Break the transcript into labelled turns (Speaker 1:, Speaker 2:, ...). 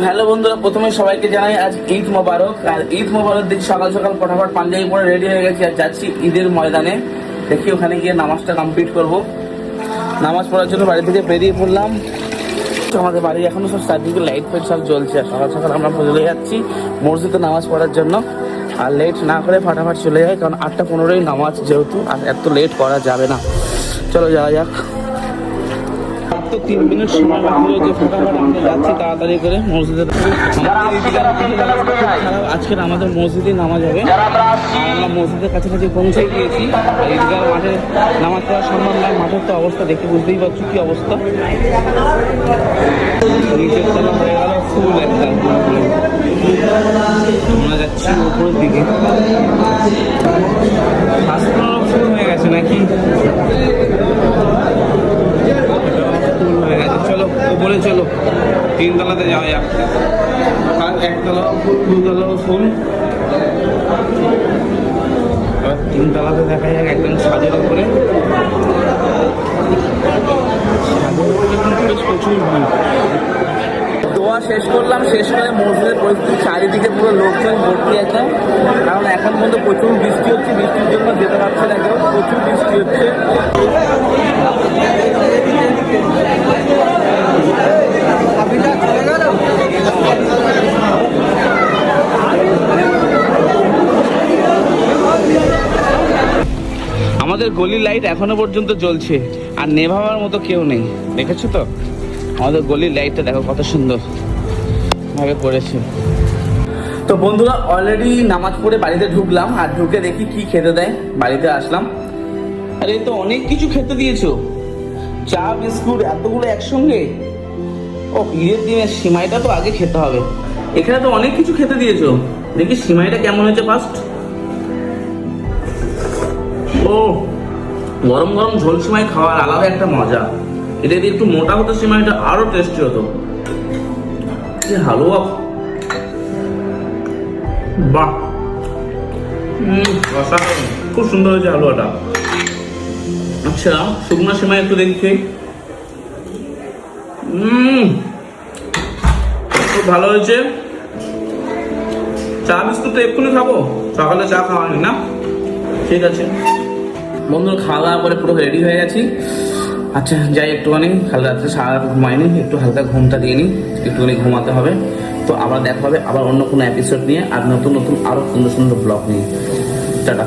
Speaker 1: Hello বন্ধুরা, প্রথমে সবাইকে জানাই আজ ঈদ মোবারক। আর ঈদ মোবারক দিন সকাল সকাল ফটাফট পাঞ্জাবি পরে রেডি হয়ে গেছি আর যাচ্ছি ঈদের ময়দানে। দেখি ওখানে গিয়ে নামাজটা কমপ্লিট করব। নামাজ পড়ার জন্য বাড়ি থেকে বেরিয়ে পড়লাম। আমাদের বাড়ি এখনো সব চারদিকে লাইট ফাইট সব জ্বলছে। আর সকাল সকাল আমরা চলে যাচ্ছি মসজিদে নামাজ পড়ার জন্য। আর লেট না করে ফাটাফাট চলে যাই, কারণ 8:15 নামাজ যেহেতু, আর এত লেট করা যাবে না। চলো যাওয়া যাক। তো 3 মিনিট সময় বাকি রয়েছে, ফটাফট আমরা যাচ্ছি তাড়াতাড়ি করে মসজিদে। আজকের আমাদের মসজিদে নামাজ হবে। আর আমরা মসজিদের কাছাকাছি পৌঁছে গিয়েছি। ঈদগাহ মাঠে নামাজ পড়া সম্ভব নয়, মাঠের তো অবস্থা দেখে বুঝতেই পারছো কি অবস্থা। নিচের তলা হয়ে গেল ফুল একদম। আমরা যাচ্ছি উপরের দিকে। ফুল হয়ে গেছে নাকি? চলো উপরে চলো, 3 তলাতে যাওয়া যাক। আর 1 তলা ফুল, 2 তলাও ফুল। 3 তলাতে দেখা যাক একদম ছাদের উপরে। প্রচুর ভিড়। দোয়া শেষ করলাম, শেষ করে মসজিদের পরিস্থিতি চারিদিকে পুরো লোকজন ভর্তি একদম। কারণ এখন পর্যন্ত প্রচুর বৃষ্টি হচ্ছে, বৃষ্টির জন্য যেতে পারছে না কেউ, প্রচুর বৃষ্টি হচ্ছে। আমাদের গলির লাইট এখনো পর্যন্ত জ্বলছে, আর নেভাবার মতো কেউ নেই। দেখেছো তো আমাদের গলির লাইটটা, দেখো কত সুন্দর ভাবে করেছে। তো বন্ধুরা, অলরেডি নামাজ পড়ে বাড়িতে ঢুকলাম। আর ঢুকে দেখি কি খেতে দেয়। বাড়িতে আসলাম, আরে তো অনেক কিছু খেতে দিয়েছো, চা বিস্কুট এতগুলো একসঙ্গে। ও ঈদের দিনে সিমাইটা তো আগে খেতে হবে। এখানে তো অনেক কিছু খেতে দিয়েছো। দেখি সিমাইটা কেমন হয়েছে ফার্স্ট। ও গরম গরম ঝোল সিমাই খাওয়ার আলাদা একটা মজা। এটা যদি একটু মোটা হতো সিমাইটা আরো টেস্টি হতো। হালুয়া, বাহ, খুব সুন্দর হয়েছে হালুয়াটা। আচ্ছা, শুকনো সিমাই একটু দেখি। খুব ভালো হয়েছে। চা বিস্কুট তো এক্ষুনি খাবো, সকালে চা খাওয়া হয়নি না। ঠিক আছে বন্ধু, খাওয়া দাওয়া করে পুরো রেডি হয়ে গেছি। আচ্ছা যাই, একটুখানি কাল রাত্রে সারা রাত ঘুমাইনি, একটু হালকা ঘুমটা দিয়ে নিই, একটুখানি ঘুমাতে হবে। তো আবার দেখা হবে আবার অন্য কোনো এপিসোড নিয়ে, আর নতুন নতুন আরো সুন্দর সুন্দর ব্লগ নিয়ে। টাটা।